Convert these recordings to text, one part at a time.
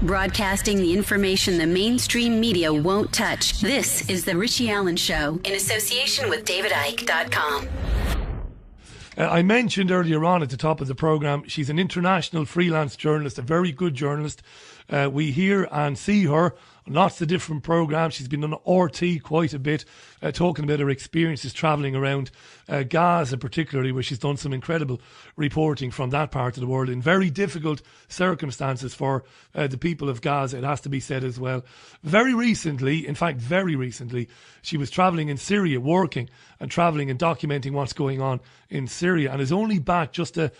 Broadcasting the information the mainstream media won't touch. This is The Richie Allen Show in association with DavidIke.com. I mentioned earlier on at the top of the programme, she's an international freelance journalist, a very good journalist. We hear and see her on lots of different programmes. She's been on RT quite a bit, talking about her experiences travelling around Gaza particularly, where she's done some incredible reporting from that part of the world in very difficult circumstances for the people of Gaza, it has to be said as well. Very recently, she was travelling in Syria, working and travelling and documenting what's going on in Syria, and is only back just a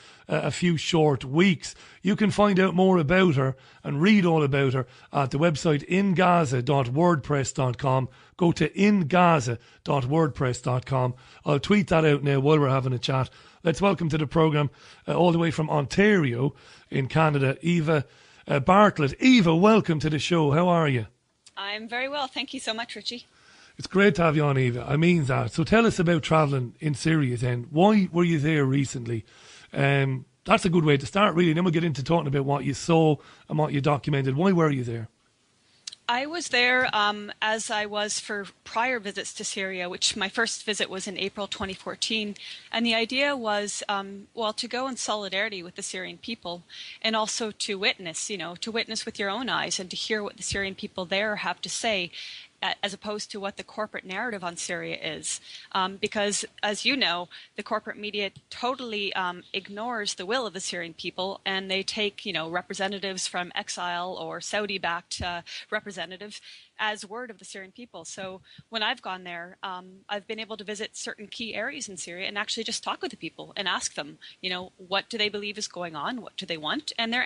few short weeks. You can find out more about her and read all about her at the website ingaza.wordpress.com. Go to ingaza.wordpress.com. I'll tweet that out now while we're having a chat. Let's welcome to the programme, all the way from Ontario in Canada, Eva Bartlett. Eva, welcome to the show. How are you? I'm very well. Thank you so much, Richie. It's great to have you on, Eva. I mean that. So tell us about travelling in Syria then. Why were you there recently? That's a good way to start, really. Then we'll get into talking about what you saw and what you documented. Why were you there? I was there as I was for prior visits to Syria, which my first visit was in April 2014. And the idea was, to go in solidarity with the Syrian people and also to witness with your own eyes and to hear what the Syrian people there have to say, as opposed to what the corporate narrative on Syria is. Because, as you know, the corporate media totally ignores the will of the Syrian people, and they take, representatives from exile or Saudi-backed representatives as word of the Syrian people. So when I've gone there, I've been able to visit certain key areas in Syria and actually just talk with the people and ask them, what do they believe is going on? What do they want? And their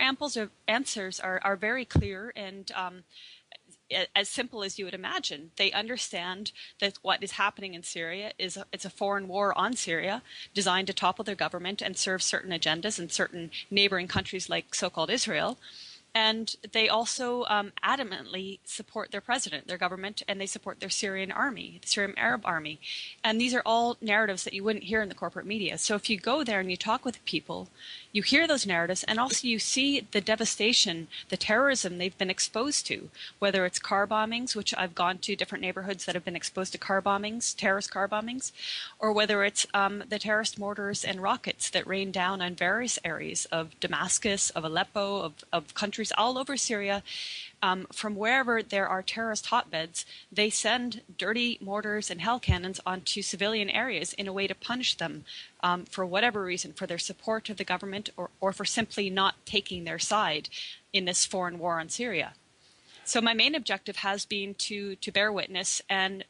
answers are very clear and as simple as you would imagine. They understand that what is happening in Syria it's a foreign war on Syria designed to topple their government and serve certain agendas in certain neighboring countries like so-called Israel. And they also adamantly support their president, their government, and they support their Syrian army, the Syrian Arab army. And these are all narratives that you wouldn't hear in the corporate media. So if you go there and you talk with people, you hear those narratives, and also you see the devastation, the terrorism they've been exposed to, whether it's car bombings, which I've gone to different neighborhoods that have been exposed to car bombings, terrorist car bombings, or whether it's the terrorist mortars and rockets that rain down on various areas of Damascus, of Aleppo, of countries all over Syria. From wherever there are terrorist hotbeds, they send dirty mortars and hell cannons onto civilian areas in a way to punish them for whatever reason, for their support of the government or for simply not taking their side in this foreign war on Syria. So my main objective has been to bear witness and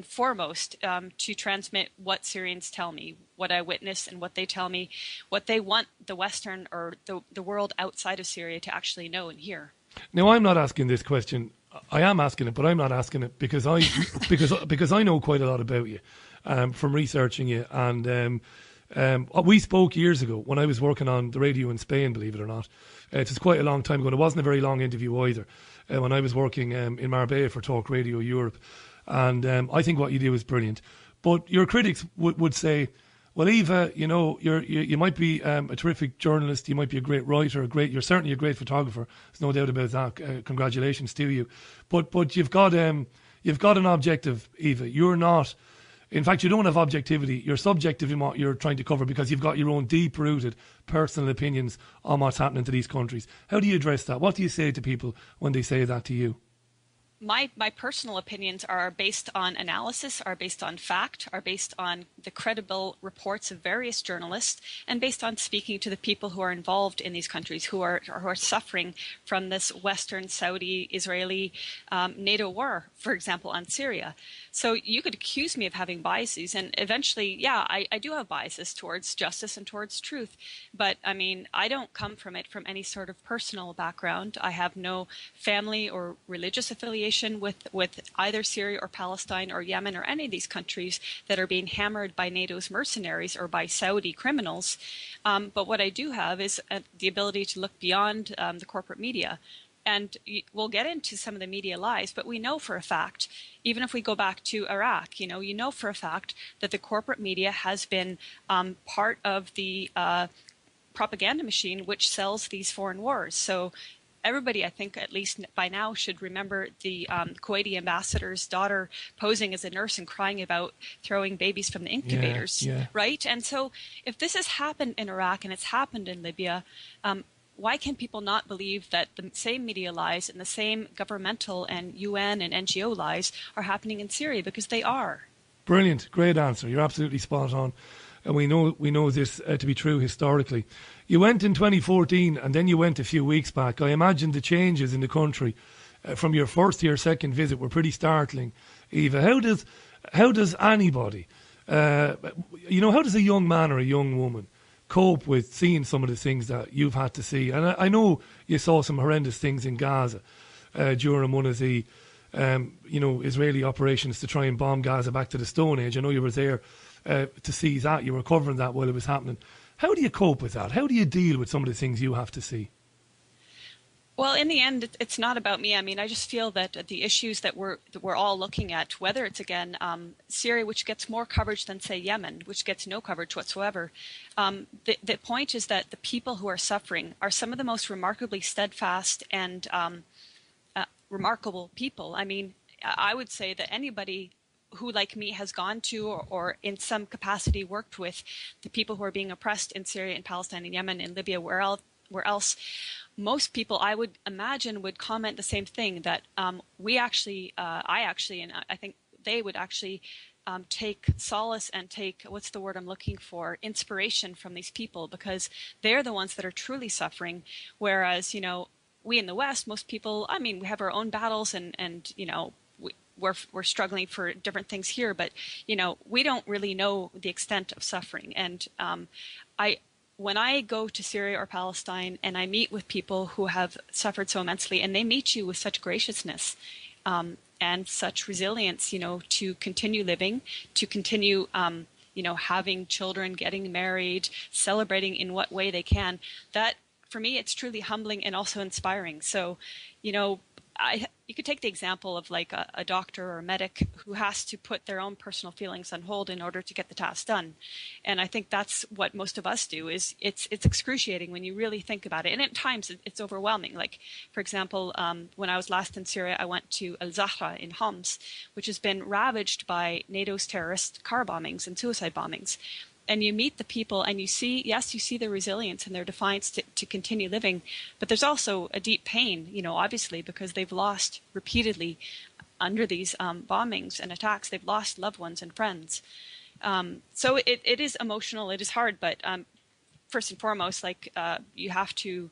foremost to transmit what Syrians tell me, what I witness and what they tell me, what they want the Western or the world outside of Syria to actually know and hear. Now, I'm not asking this question. I am asking it, but I'm not asking it because I know quite a lot about you from researching you. And we spoke years ago when I was working on the radio in Spain, believe it or not. It was quite a long time ago. And it wasn't a very long interview either. When I was working in Marbella for Talk Radio Europe. And I think what you do is brilliant. But your critics would say, well, Eva, you might be a terrific journalist, you might be a great writer, you're certainly a great photographer. There's no doubt about that. Congratulations to you. But you've got an objective, Eva. You're not. In fact, you don't have objectivity. You're subjective in what you're trying to cover because you've got your own deep-rooted personal opinions on what's happening to these countries. How do you address that? What do you say to people when they say that to you? My personal opinions are based on analysis, are based on fact, are based on the credible reports of various journalists, and based on speaking to the people who are involved in these countries, who are suffering from this Western, Saudi, Israeli, NATO war, for example, on Syria. So you could accuse me of having biases, and eventually, I do have biases towards justice and towards truth. But I mean, I don't come from it from any sort of personal background. I have no family or religious affiliation with either Syria or Palestine or Yemen or any of these countries that are being hammered by NATO's mercenaries or by Saudi criminals. But what I do have is the ability to look beyond the corporate media. And we'll get into some of the media lies, but we know for a fact, even if we go back to Iraq, you know for a fact that the corporate media has been part of the propaganda machine which sells these foreign wars. So everybody, I think, at least by now, should remember the Kuwaiti ambassador's daughter posing as a nurse and crying about throwing babies from the incubators, right? And so if this has happened in Iraq and it's happened in Libya, why can people not believe that the same media lies and the same governmental and UN and NGO lies are happening in Syria? Because they are. Brilliant. Great answer. You're absolutely spot on. And we know this to be true historically. You went in 2014 and then you went a few weeks back. I imagine the changes in the country from your first to your second visit were pretty startling. Eva, how does anybody, how does a young man or a young woman cope with seeing some of the things that you've had to see? And I know you saw some horrendous things in Gaza during one of the Israeli operations to try and bomb Gaza back to the Stone Age. I know you were there to see that. You were covering that while it was happening. How do you cope with that? How do you deal with some of the things you have to see? Well, in the end, it's not about me. I mean, I just feel that the issues that we're all looking at, whether it's, again, Syria, which gets more coverage than, say, Yemen, which gets no coverage whatsoever, the point is that the people who are suffering are some of the most remarkably steadfast and remarkable people. I mean, I would say that anybody who, like me, has gone to or in some capacity worked with the people who are being oppressed in Syria and Palestine and Yemen and Libya, where else, most people, I would imagine, would comment the same thing, that I think they would actually take solace and take, what's the word I'm looking for, inspiration from these people, because they're the ones that are truly suffering. Whereas, we in the West, most people, I mean, we have our own battles and we're struggling for different things here, but, we don't really know the extent of suffering. And when I go to Syria or Palestine and I meet with people who have suffered so immensely, and they meet you with such graciousness and such resilience, to continue living, to continue, having children, getting married, celebrating in what way they can, that for me, it's truly humbling and also inspiring. So, you could take the example of like a doctor or a medic who has to put their own personal feelings on hold in order to get the task done. And I think that's what most of us do. Is it's excruciating when you really think about it. And at times it's overwhelming. Like, for example, when I was last in Syria, I went to Al-Zahra in Homs, which has been ravaged by NATO's terrorist car bombings and suicide bombings. And you meet the people and you see their resilience and their defiance to continue living. But there's also a deep pain, obviously, because they've lost repeatedly under these bombings and attacks. They've lost loved ones and friends. So it is emotional. It is hard. But first and foremost, you have to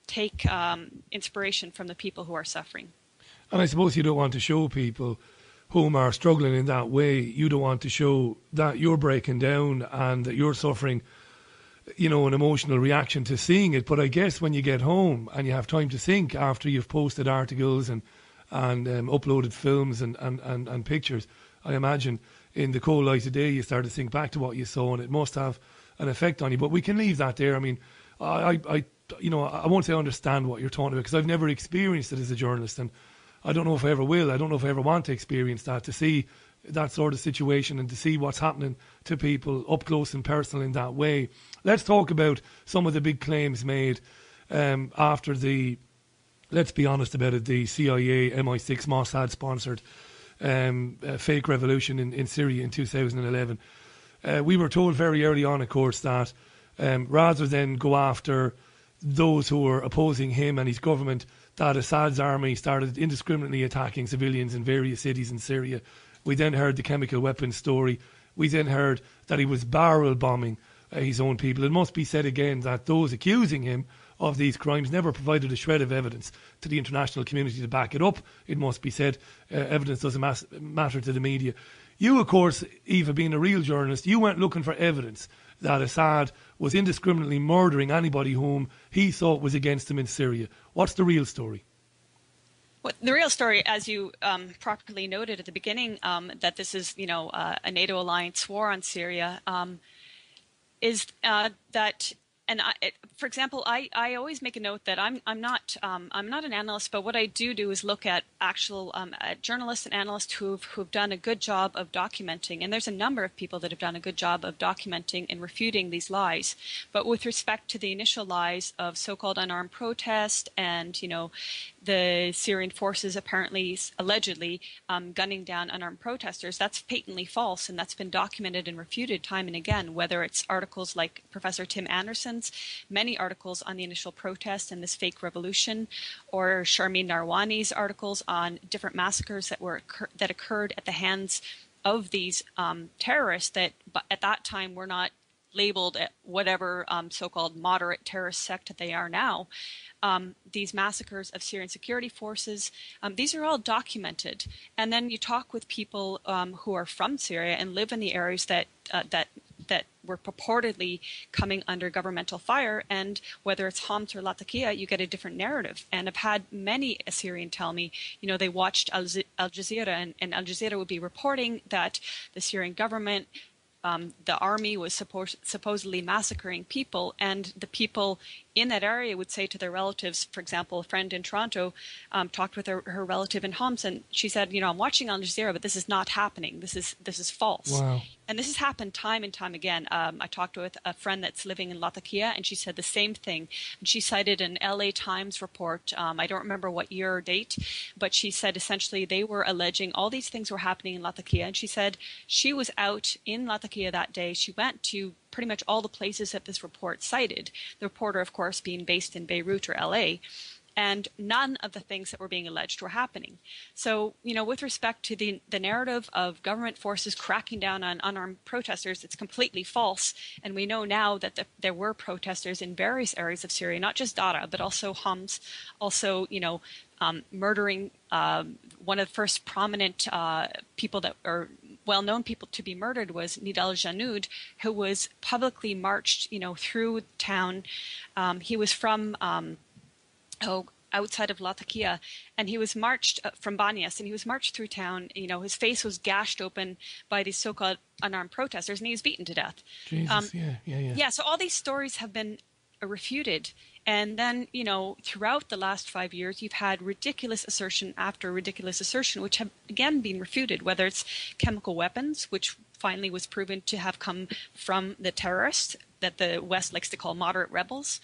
take inspiration from the people who are suffering. And I suppose you don't want to show people whom are struggling in that way, you don't want to show that you're breaking down and that you're suffering, an emotional reaction to seeing it. But I guess when you get home and you have time to think after you've posted articles and uploaded films and pictures, I imagine in the cold light of day you start to think back to what you saw, and it must have an effect on you. But we can leave that there. I mean, I won't say I understand what you're talking about, because I've never experienced it as a journalist, and I don't know if I ever will. I don't know if I ever want to experience that, to see that sort of situation and to see what's happening to people up close and personal in that way. Let's talk about some of the big claims made after the, let's be honest about it, the CIA, MI6, Mossad-sponsored fake revolution in Syria in 2011. We were told very early on, of course, that rather than go after those who were opposing him and his government, that Assad's army started indiscriminately attacking civilians in various cities in Syria. We then heard the chemical weapons story. We then heard that he was barrel bombing his own people. It must be said again that those accusing him of these crimes never provided a shred of evidence to the international community to back it up. It must be said, evidence doesn't matter to the media. You, of course, Eva, being a real journalist, you went looking for evidence that Assad was indiscriminately murdering anybody whom he thought was against him in Syria. What's the real story? Well, the real story, as you properly noted at the beginning, that this is, a NATO alliance war on Syria, is that for example, I always make a note that I'm not an analyst, but what I do is look at actual journalists and analysts who've done a good job of documenting, and there's a number of people that have done a good job of documenting and refuting these lies. But with respect to the initial lies of so-called unarmed protest and the Syrian forces allegedly gunning down unarmed protesters, that's patently false, and that's been documented and refuted time and again, whether it's articles like Professor Tim Anderson's many articles on the initial protest and this fake revolution, or Sharmeen Narwani's articles on different massacres that occurred at the hands of these terrorists that at that time were not labeled at whatever so-called moderate terrorist sect that they are now. These massacres of Syrian security forces, these are all documented. And then you talk with people who are from Syria and live in the areas that were purportedly coming under governmental fire, and whether it's Homs or Latakia, you get a different narrative. And I've had many Assyrian tell me, they watched Al Jazeera, and Al Jazeera would be reporting that the Syrian government, the army was supposedly massacring people, and the people in that area would say to their relatives, for example, a friend in Toronto talked with her relative in Homs, and she said, I'm watching Al Jazeera, but this is not happening. This is false. Wow. And this has happened time and time again. I talked with a friend that's living in Latakia, and she said the same thing. And she cited an LA Times report. I don't remember what year or date, but she said essentially they were alleging all these things were happening in Latakia. And she said she was out in Latakia that day. She went to pretty much all the places that this report cited. The reporter, of course, being based in Beirut or LA. And none of the things that were being alleged were happening. So, with respect to the narrative of government forces cracking down on unarmed protesters, it's completely false. And we know now that there were protesters in various areas of Syria, not just Dara, but also Homs, also, murdering one of the first prominent people that are well-known people to be murdered was Nidal Janud, who was publicly marched, through town. He was from outside of Latakia, and he was marched from Banias, and he was marched through town. His face was gashed open by these so-called unarmed protesters, and he was beaten to death. Jesus, yeah. Yeah, so all these stories have been refuted. And then, throughout the last 5 years, you've had ridiculous assertion after ridiculous assertion, which have, again, been refuted, whether it's chemical weapons, which finally was proven to have come from the terrorists that the West likes to call moderate rebels,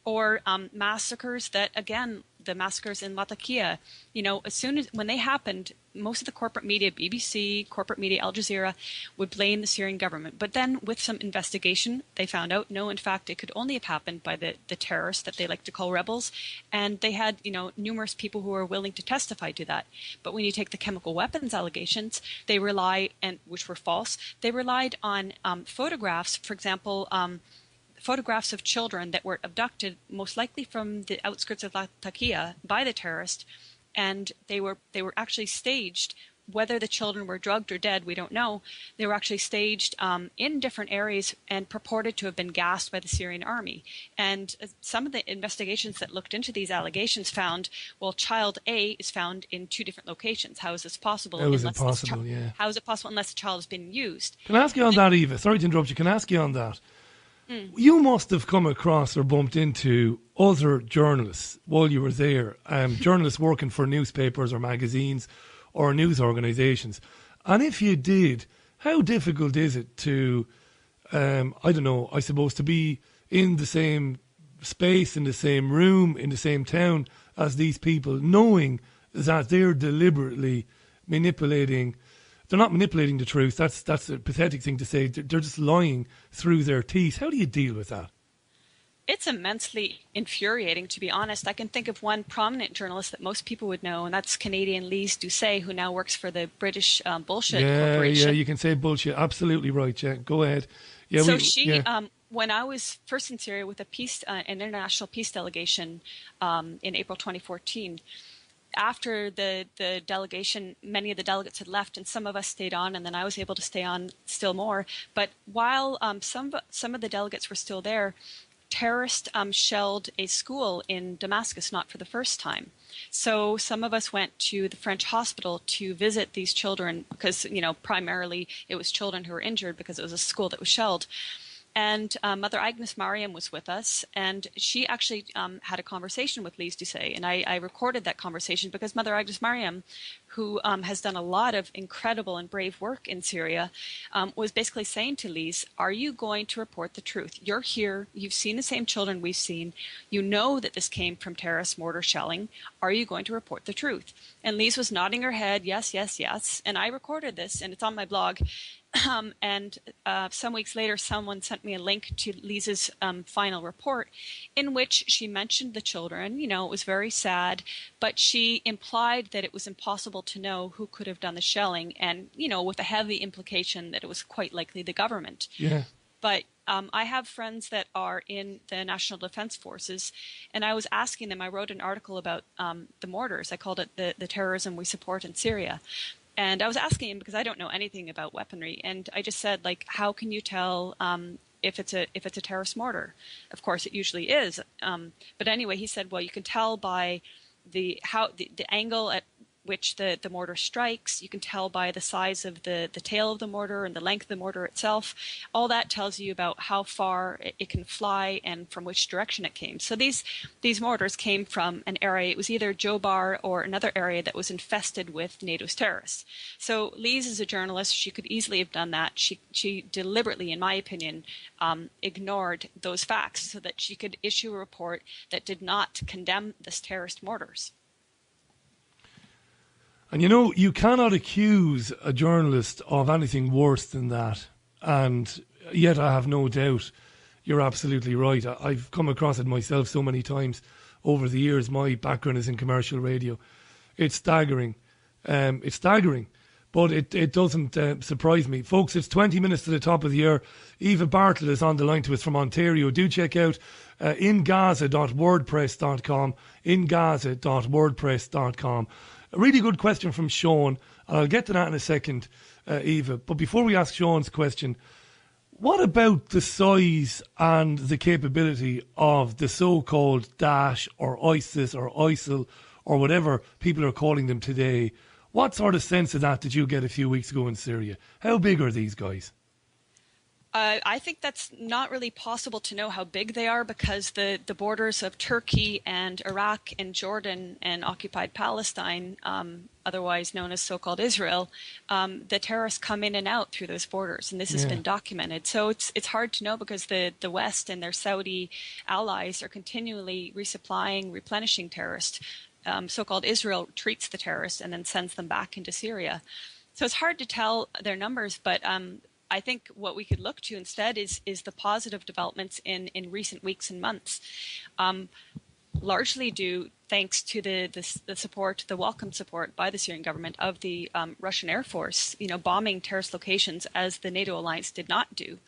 or massacres that, again, the massacres in Latakia, when they happened, most of the corporate media, BBC, corporate media, Al Jazeera, would blame the Syrian government. But then with some investigation, they found out, no, in fact, it could only have happened by the terrorists that they like to call rebels. And they had, numerous people who were willing to testify to that. But when you take the chemical weapons allegations, they which were false, they relied on photographs, for example, photographs of children that were abducted, most likely from the outskirts of Latakia by the terrorists, and they were actually staged. Whether the children were drugged or dead, we don't know. They were actually staged in different areas and purported to have been gassed by the Syrian army. And some of the investigations that looked into these allegations found, child A is found in 2 different locations. How is this possible? How is it possible, yeah. How is it possible unless the child has been used? Can I ask you on that, Eva? Sorry to interrupt you. Can I ask you on that? You must have come across or bumped into other journalists while you were there, journalists working for newspapers or magazines or news organisations. And if you did, how difficult is it to, to be in the same space, in the same room, in the same town as these people, knowing that they're deliberately manipulating? They're not manipulating the truth. That's a pathetic thing to say. They're just lying through their teeth. How do you deal with that? It's immensely infuriating, to be honest. I can think of one prominent journalist that most people would know, and that's Canadian Lise Doucet, who now works for the British Bullshit Corporation. Yeah, you can say bullshit. Absolutely right, yeah. Go ahead. Yeah, so when I was first in Syria with an international peace delegation in April 2014, after the delegation, many of the delegates had left, and some of us stayed on, and then I was able to stay on still more. But while some of the delegates were still there, terrorists shelled a school in Damascus, not for the first time. So some of us went to the French hospital to visit these children because, primarily it was children who were injured because it was a school that was shelled. And Mother Agnes Mariam was with us, and she actually had a conversation with Lise Doucet, and I recorded that conversation because Mother Agnes Mariam, who has done a lot of incredible and brave work in Syria, was basically saying to Lise, are you going to report the truth? You're here, you've seen the same children we've seen, you know that this came from terrorist mortar shelling, are you going to report the truth? And Lise was nodding her head, yes, yes, yes, and I recorded this, and it's on my blog. And some weeks later, someone sent me a link to Lisa's final report in which she mentioned the children. You know, it was very sad, but she implied that it was impossible to know who could have done the shelling and, you know, with a heavy implication that it was quite likely the government. Yeah. But I have friends that are in the National Defense Forces, and I was asking them, I wrote an article about the mortars. I called it the terrorism we support in Syria. And I was asking him because I don't know anything about weaponry, and I just said, like, how can you tell if it's a terrorist mortar? Of course, it usually is. But anyway, he said, well, you can tell by the angle at which the mortar strikes. You can tell by the size of the tail of the mortar and the length of the mortar itself. All that tells you about how far it can fly and from which direction it came. So these mortars came from an area, it was either Jobar or another area that was infested with NATO's terrorists. So Lise is a journalist. She could easily have done that. She deliberately, in my opinion, ignored those facts so that she could issue a report that did not condemn this terrorist mortars. And you know, you cannot accuse a journalist of anything worse than that. And yet I have no doubt you're absolutely right. I've come across it myself so many times over the years. My background is in commercial radio. It's staggering. It's staggering. But it doesn't surprise me. Folks, it's 20 minutes to the top of the hour. Eva Bartlett is on the line to us from Ontario. Do check out ingaza.wordpress.com, ingaza.wordpress.com. A really good question from Sean, and I'll get to that in a second, Eva. But before we ask Sean's question, what about the size and the capability of the so-called Daesh or ISIS or ISIL or whatever people are calling them today? What sort of sense of that did you get a few weeks ago in Syria? How big are these guys? I think that's not really possible to know how big they are because the borders of Turkey and Iraq and Jordan and occupied Palestine, otherwise known as so-called Israel, the terrorists come in and out through those borders, and this has been documented. So it's hard to know because the West and their Saudi allies are continually resupplying, replenishing terrorists. So-called Israel treats the terrorists and then sends them back into Syria. So it's hard to tell their numbers, but I think what we could look to instead is the positive developments in recent weeks and months, largely due thanks to the support, the welcome support by the Syrian government of the Russian Air Force, you know, bombing terrorist locations as the NATO alliance did not do,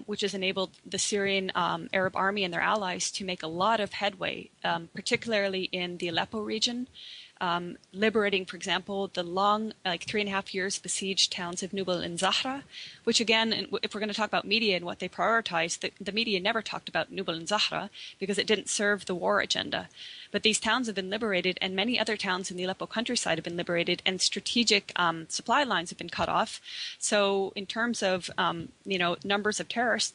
which has enabled the Syrian Arab army and their allies to make a lot of headway, particularly in the Aleppo region. Liberating, for example, the long, 3.5 years besieged towns of Nubal and Zahra, which again, if we're going to talk about media and what they prioritized, the media never talked about Nubal and Zahra because it didn't serve the war agenda. But these towns have been liberated, and many other towns in the Aleppo countryside have been liberated, and strategic supply lines have been cut off. So in terms of, numbers of terrorists,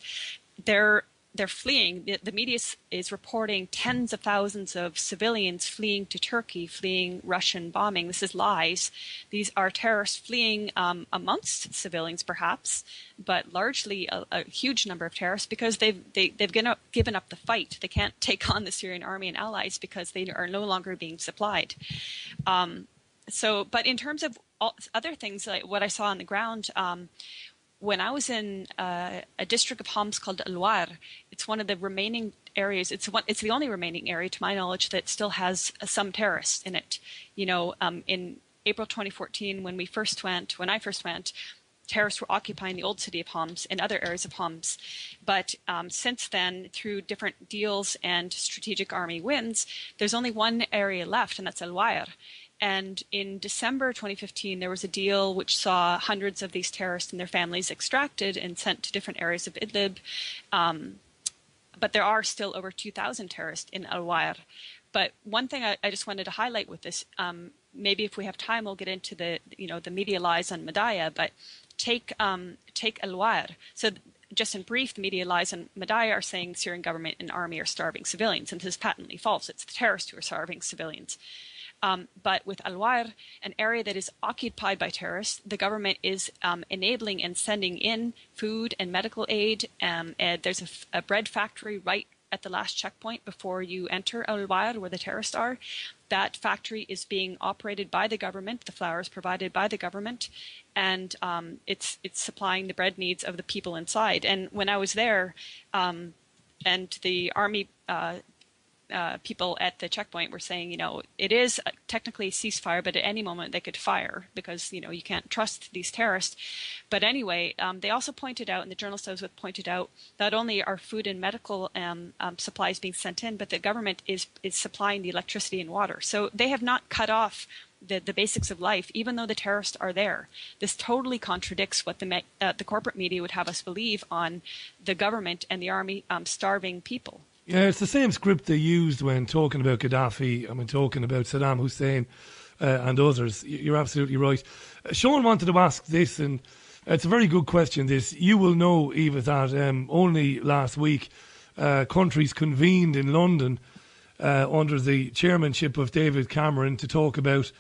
they're fleeing. The media is reporting tens of thousands of civilians fleeing to Turkey, fleeing Russian bombing. This is lies. These are terrorists fleeing amongst civilians, perhaps, but largely a huge number of terrorists because they've given up the fight. They can't take on the Syrian army and allies because they are no longer being supplied. But in terms of other things, like what I saw on the ground, when I was in a district of Homs called Al-War, it's one of the remaining areas. It's the only remaining area, to my knowledge, that still has some terrorists in it. You know, in April 2014, when I first went, terrorists were occupying the old city of Homs and other areas of Homs. But since then, through different deals and strategic army wins, there's only one area left, and that's Al-War. And in December 2015, there was a deal which saw hundreds of these terrorists and their families extracted and sent to different areas of Idlib. But there are still over 2,000 terrorists in Al-War. But one thing I just wanted to highlight with this, maybe if we have time, we'll get into the media lies on Madaya, but take Al-War. So just in brief, the media lies on Madaya are saying Syrian government and army are starving civilians, and this is patently false. It's the terrorists who are starving civilians. But with Al-Wayr, an area that is occupied by terrorists, the government is enabling and sending in food and medical aid. There's a bread factory right at the last checkpoint before you enter Al-Wayr, where the terrorists are. That factory is being operated by the government. The flour is provided by the government, and it's supplying the bread needs of the people inside. And when I was there, and the army people at the checkpoint were saying, it is technically a ceasefire, but at any moment they could fire because, you can't trust these terrorists. But anyway, they also pointed out, and the journalist I was with pointed out, not only are food and medical supplies being sent in, but the government is supplying the electricity and water. So they have not cut off the basics of life, even though the terrorists are there. This totally contradicts what the corporate media would have us believe on the government and the army starving people. Yeah, it's the same script they used when talking about Gaddafi and when talking about Saddam Hussein and others. You're absolutely right. Sean wanted to ask this, and it's a very good question, this. You will know, Eva, that only last week countries convened in London under the chairmanship of David Cameron to talk about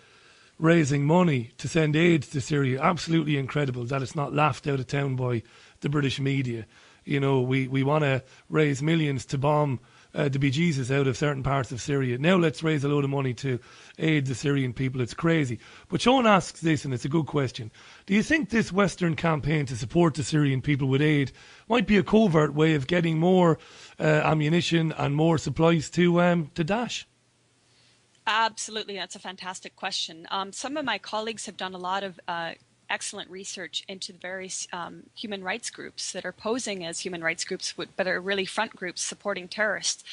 raising money to send aid to Syria. Absolutely incredible that it's not laughed out of town by the British media. We want to raise millions to bomb the bejesus out of certain parts of Syria. Now let's raise a load of money to aid the Syrian people. It's crazy. But Sean asks this, and it's a good question. Do you think this Western campaign to support the Syrian people with aid might be a covert way of getting more ammunition and more supplies to Daesh? Absolutely. That's a fantastic question. Some of my colleagues have done a lot of excellent research into the various human rights groups that are posing as human rights groups, but are really front groups supporting terrorists.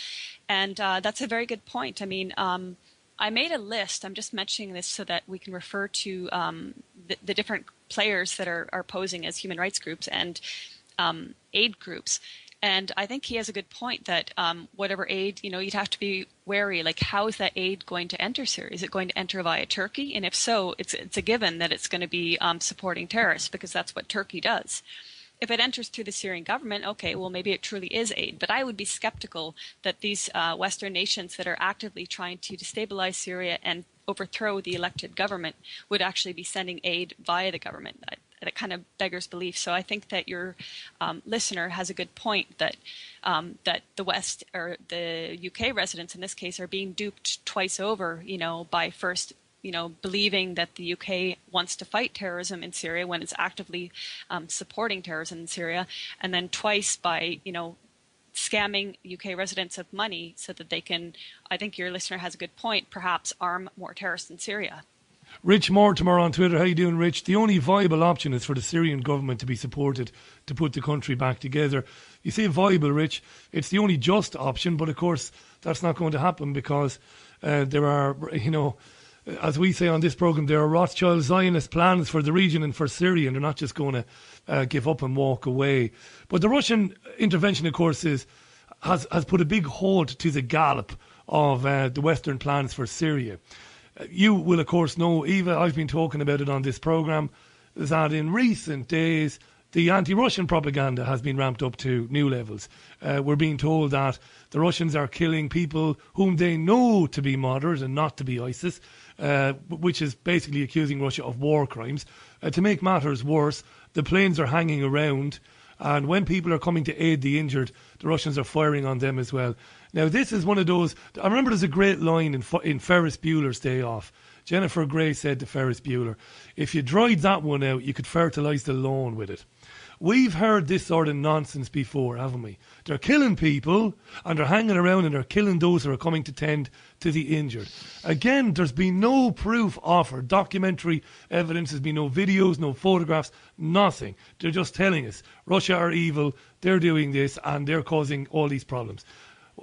And that's a very good point. I mean, I made a list. I'm just mentioning this so that we can refer to the different players that are posing as human rights groups and aid groups. And I think he has a good point that whatever aid, you'd have to be wary, like how is that aid going to enter Syria? Is it going to enter via Turkey? And if so, it's a given that it's going to be supporting terrorists because that's what Turkey does. If it enters through the Syrian government, okay, well, maybe it truly is aid. But I would be skeptical that these Western nations that are actively trying to destabilize Syria and overthrow the elected government would actually be sending aid via the government. That kind of beggars belief. So I think that your listener has a good point that the West or the UK residents in this case are being duped twice over, by first, believing that the UK wants to fight terrorism in Syria when it's actively supporting terrorism in Syria, and then twice by, scamming UK residents of money so that they can, I think your listener has a good point, perhaps arm more terrorists in Syria. Rich Mortimer on Twitter. How you doing, Rich? The only viable option is for the Syrian government to be supported to put the country back together. You say viable, Rich. It's the only just option, but of course that's not going to happen because there are, as we say on this programme, there are Rothschild Zionist plans for the region and for Syria, and they're not just going to give up and walk away. But the Russian intervention, of course, has put a big halt to the gallop of the Western plans for Syria. You will, of course, know, Eva, I've been talking about it on this programme, that in recent days the anti-Russian propaganda has been ramped up to new levels. We're being told that the Russians are killing people whom they know to be moderate and not to be ISIS, which is basically accusing Russia of war crimes. To make matters worse, the planes are hanging around, and when people are coming to aid the injured, the Russians are firing on them as well. Now, this is one of those... I remember there's a great line in Ferris Bueller's Day Off. Jennifer Grey said to Ferris Bueller, if you dried that one out, you could fertilise the lawn with it. We've heard this sort of nonsense before, haven't we? They're killing people, and they're hanging around, and they're killing those who are coming to tend to the injured. Again, there's been no proof offered. Documentary evidence, there's been no videos, no photographs, nothing. They're just telling us Russia are evil, they're doing this, and they're causing all these problems.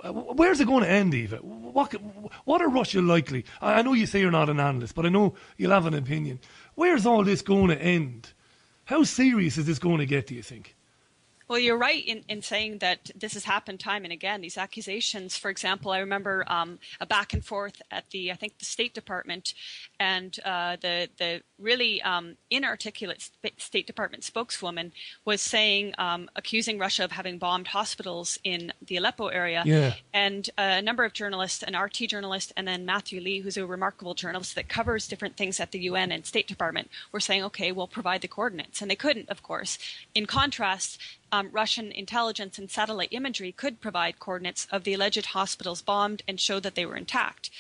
Where's it going to end, Eva? What are Russia likely? I know you say you're not an analyst, but I know you'll have an opinion. Where's all this going to end? How serious is this going to get, do you think? Well, you're right in saying that this has happened time and again. These accusations, for example, I remember a back and forth at I think the State Department, and the really inarticulate State Department spokeswoman was saying, accusing Russia of having bombed hospitals in the Aleppo area. Yeah. And a number of journalists, an RT journalist, and then Matthew Lee, who's a remarkable journalist that covers different things at the UN and State Department, were saying, okay, we'll provide the coordinates. And they couldn't, of course. In contrast, Russian intelligence and satellite imagery could provide coordinates of the alleged hospitals bombed and show that they were intact.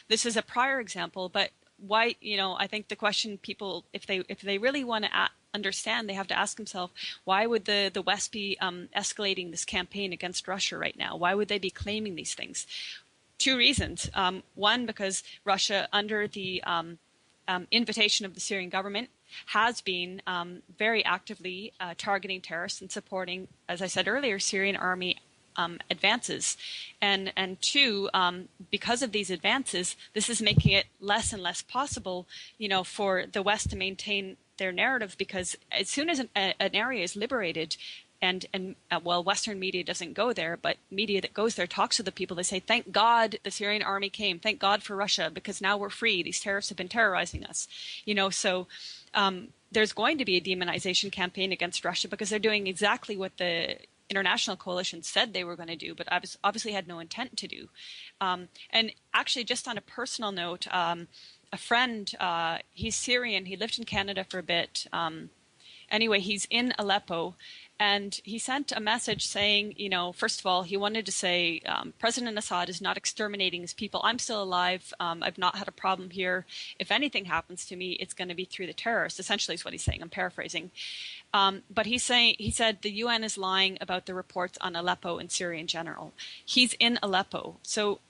This is a prior example, but why, I think the question people, if they really want to understand, they have to ask themselves, why would the West be escalating this campaign against Russia right now? Why would they be claiming these things? Two reasons. One, because Russia, under the invitation of the Syrian government, has been very actively targeting terrorists and supporting, as I said earlier, Syrian army advances. And two, because of these advances, this is making it less and less possible, for the West to maintain their narrative, because as soon as an area is liberated, and Western media doesn't go there, but media that goes there talks to the people. They say, thank God the Syrian army came. Thank God for Russia, because now we're free. These terrorists have been terrorizing us. So there's going to be a demonization campaign against Russia, because they're doing exactly what the international coalition said they were going to do, but obviously had no intent to do. And actually, just on a personal note, a friend, he's Syrian. He lived in Canada for a bit. Anyway, he's in Aleppo. And he sent a message saying, first of all, he wanted to say, President Assad is not exterminating his people. I'm still alive. I've not had a problem here. If anything happens to me, it's going to be through the terrorists, essentially is what he's saying. I'm paraphrasing. But he said the UN is lying about the reports on Aleppo and Syria in general. He's in Aleppo. So,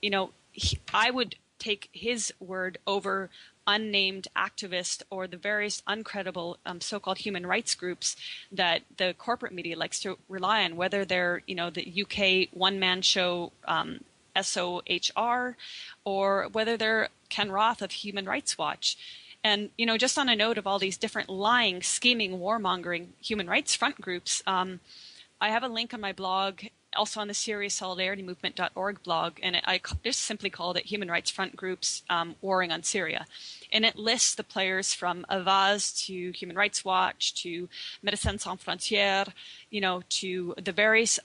I would take his word over unnamed activist or the various uncredible so-called human rights groups that the corporate media likes to rely on, whether they're, the UK one-man show SOHR, or whether they're Ken Roth of Human Rights Watch. And, just on a note of all these different lying, scheming, warmongering human rights front groups, I have a link on my blog, also on the SyriaSolidarityMovement.org blog, and I just simply called it Human Rights Front Groups Warring on Syria. And it lists the players from Avaz to Human Rights Watch to Médecins Sans Frontières, to the various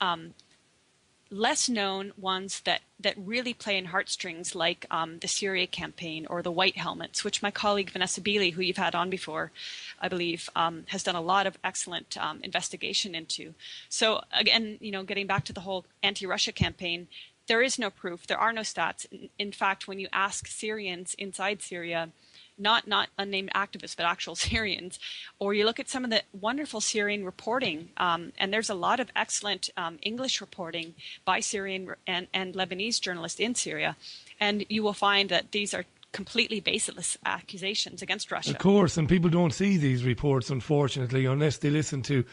less known ones that really play in heartstrings, like the Syria campaign or the White Helmets, which my colleague Vanessa Beeley, who you've had on before, I believe, has done a lot of excellent investigation into. So again, getting back to the whole anti-Russia campaign, there is no proof. There are no stats. In fact, when you ask Syrians inside Syria, not unnamed activists, but actual Syrians, or you look at some of the wonderful Syrian reporting, and there's a lot of excellent English reporting by Syrian and Lebanese journalists in Syria, and you will find that these are completely baseless accusations against Russia. Of course, and people don't see these reports, unfortunately, unless they listen to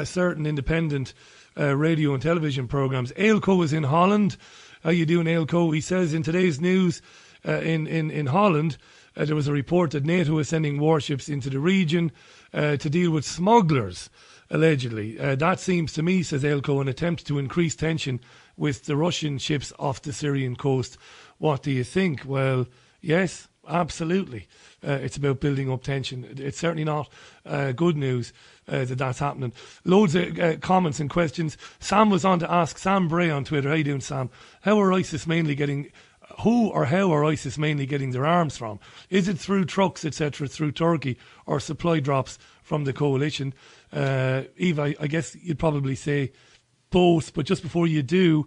certain independent radio and television programs. Ailco is in Holland. How you doing, Ailco? He says in today's news in Holland, there was a report that NATO is sending warships into the region to deal with smugglers, allegedly. That seems to me, says Ailco, an attempt to increase tension with the Russian ships off the Syrian coast. What do you think? Well, yes, absolutely. It's about building up tension. It's certainly not good news that that's happening. Loads of comments and questions. Sam was on to ask, Sam Bray on Twitter, how you doing, Sam? How are ISIS mainly getting their arms from? Is it through trucks, etc., through Turkey, or supply drops from the coalition? Eva, I guess you'd probably say both, but just before you do,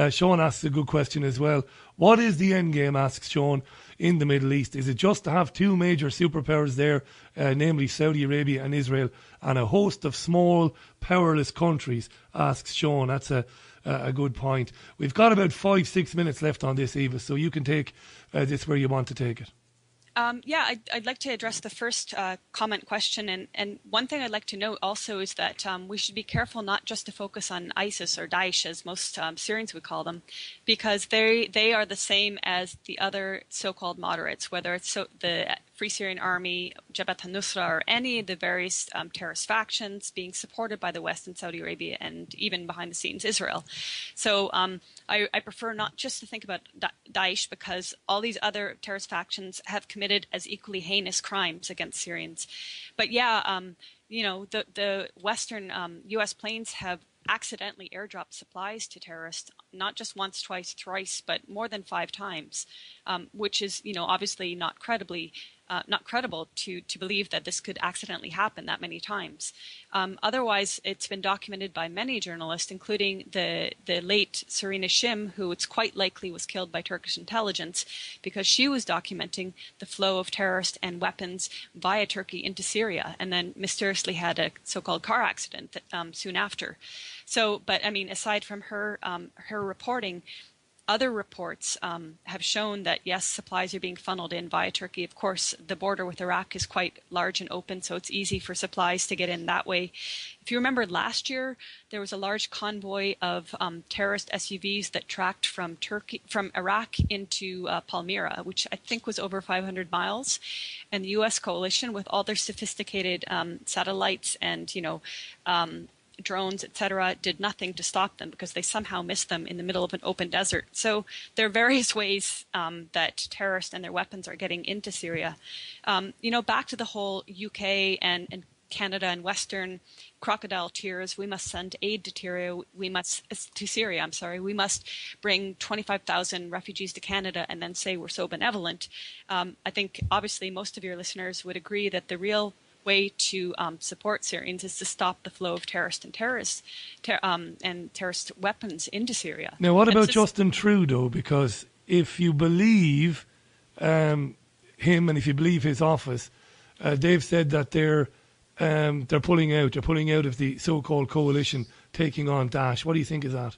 Sean asks a good question as well. What is the end game, asks Sean, in the Middle East? Is it just to have two major superpowers there, namely Saudi Arabia and Israel, and a host of small, powerless countries, asks Sean. That's a good point. We've got about 5-6 minutes left on this, Eva, so you can take this where you want to take it. I'd like to address the first comment question. And one thing I'd like to note also is that we should be careful not just to focus on ISIS or Daesh, as most Syrians would call them, because they are the same as the other so-called moderates, whether it's the Free Syrian Army, Jabhat al-Nusra, or any of the various terrorist factions being supported by the West and Saudi Arabia, and even behind the scenes Israel. So I prefer not just to think about Daesh, because all these other terrorist factions have committed as equally heinous crimes against Syrians. But yeah, the Western U.S. planes have accidentally airdropped supplies to terrorists, not just once, twice, thrice, but more than 5 times, which is, obviously not credible to believe that this could accidentally happen that many times. Otherwise, it's been documented by many journalists, including the late Serena Shim, who it's quite likely was killed by Turkish intelligence, because she was documenting the flow of terrorists and weapons via Turkey into Syria, and then mysteriously had a so-called car accident soon after. So, but I mean, aside from her reporting, other reports have shown that, yes, supplies are being funneled in via Turkey. Of course, the border with Iraq is quite large and open, so it's easy for supplies to get in that way. If you remember last year, there was a large convoy of terrorist SUVs that tracked from Iraq into Palmyra, which I think was over 500 miles. And the U.S. coalition, with all their sophisticated satellites and, drones, etc., did nothing to stop them, because they somehow missed them in the middle of an open desert. So there are various ways that terrorists and their weapons are getting into Syria. Back to the whole UK and Canada and Western crocodile tears. We must send aid to Syria. We must bring 25,000 refugees to Canada and then say we're so benevolent. I think obviously most of your listeners would agree that the real way to support Syrians is to stop the flow of terrorist weapons into Syria. Now, what about Justin Trudeau? Because if you believe him and if you believe his office, they've said that they're pulling out. They're pulling out of the so-called coalition taking on Daesh. What do you think of that?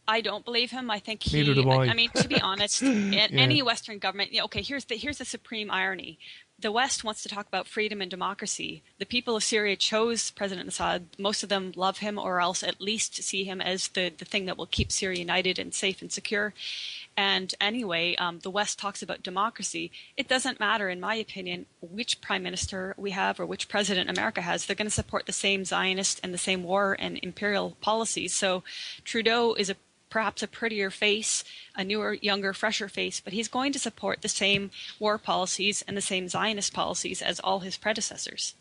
I don't believe him. I think Neither do I. I mean, to be honest, any Western government. Okay, here's the supreme irony. The West wants to talk about freedom and democracy. The people of Syria chose President Assad. Most of them love him, or else at least see him as the thing that will keep Syria united and safe and secure. And anyway, the West talks about democracy. It doesn't matter, in my opinion, which prime minister we have or which president America has. They're going to support the same Zionist and the same war and imperial policies. So Trudeau is perhaps a prettier face, a newer, younger, fresher face, but he's going to support the same war policies and the same Zionist policies as all his predecessors.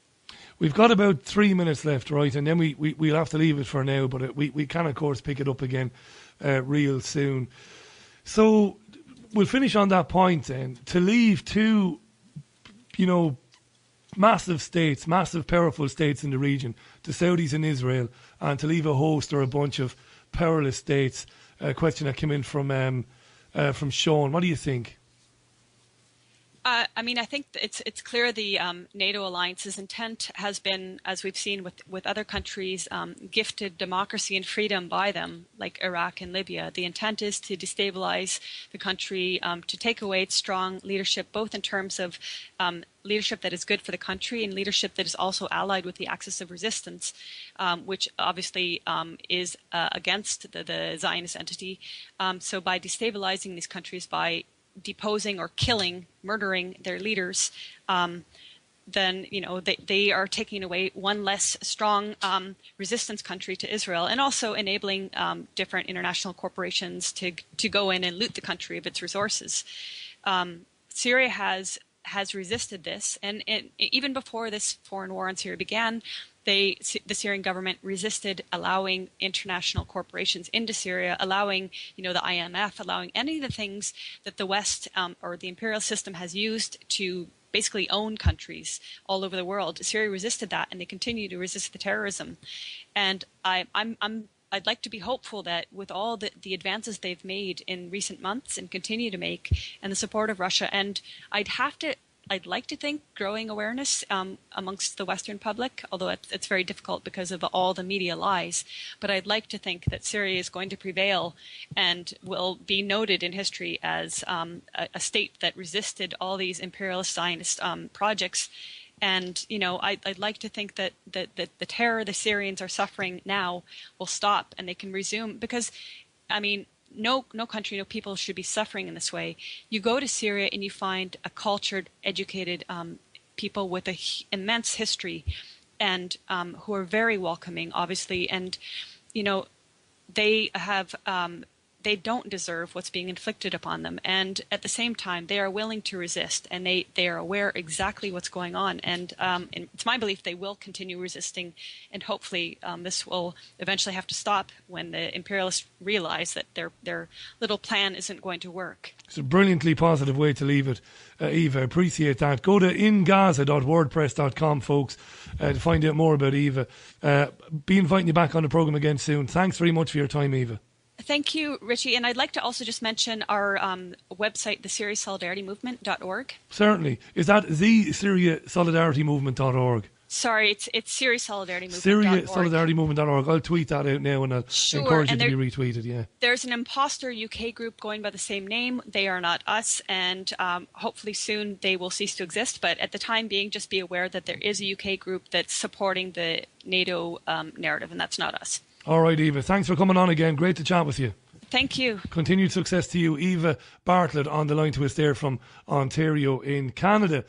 We've got about 3 minutes left, right? And then we'll have to leave it for now, but we can, of course, pick it up again real soon. So we'll finish on that point then. To leave two, massive states, massive powerful states in the region, the Saudis and Israel, and to leave a host or a bunch of powerless states. A question that came in from Sean. What do you think? I think it's clear the NATO alliance's intent has been, as we've seen with other countries, gifted democracy and freedom by them, like Iraq and Libya. The intent is to destabilize the country, to take away its strong leadership, both in terms of leadership that is good for the country and leadership that is also allied with the axis of resistance, which obviously is against the Zionist entity. So by destabilizing these countries, by deposing or killing, murdering their leaders, then they are taking away one less strong resistance country to Israel, and also enabling different international corporations to go in and loot the country of its resources. Syria has resisted this, and even before this foreign war on Syria began, the Syrian government resisted allowing international corporations into Syria, allowing the IMF, allowing any of the things that the West or the imperial system has used to basically own countries all over the world. Syria resisted that, and they continue to resist the terrorism. And I'd like to be hopeful that with all the advances they've made in recent months and continue to make, and the support of Russia, and I'd like to think growing awareness amongst the Western public, although it's very difficult because of all the media lies. But I'd like to think that Syria is going to prevail and will be noted in history as a state that resisted all these imperialist Zionist projects. And, I'd like to think that the terror the Syrians are suffering now will stop and they can resume. Because, no country, no people should be suffering in this way. You go to Syria and you find a cultured, educated people with an immense history, and who are very welcoming, obviously, and they have they don't deserve what's being inflicted upon them, and at the same time they are willing to resist, and they are aware exactly what's going on, and it's my belief they will continue resisting, and hopefully this will eventually have to stop when the imperialists realize that their little plan isn't going to work. It's a brilliantly positive way to leave it, Eva. Appreciate that. Go to ingaza.wordpress.com, folks, to find out more about Eva. Be inviting you back on the programme again soon. Thanks very much for your time, Eva. Thank you, Richie. And I'd like to also just mention our website, the SyriaSolidarityMovement.org. Certainly. Is that the SyriaSolidarityMovement.org? Sorry, it's Syria Solidarity Movement. SyriaSolidarityMovement.org. I'll tweet that out now, and I'll encourage it to be retweeted. Yeah. There's an imposter UK group going by the same name. They are not us, and hopefully soon they will cease to exist. But at the time being, just be aware that there is a UK group that's supporting the NATO narrative, and that's not us. All right, Eva. Thanks for coming on again. Great to chat with you. Thank you. Continued success to you. Eva Bartlett on the line to us there from Ontario in Canada.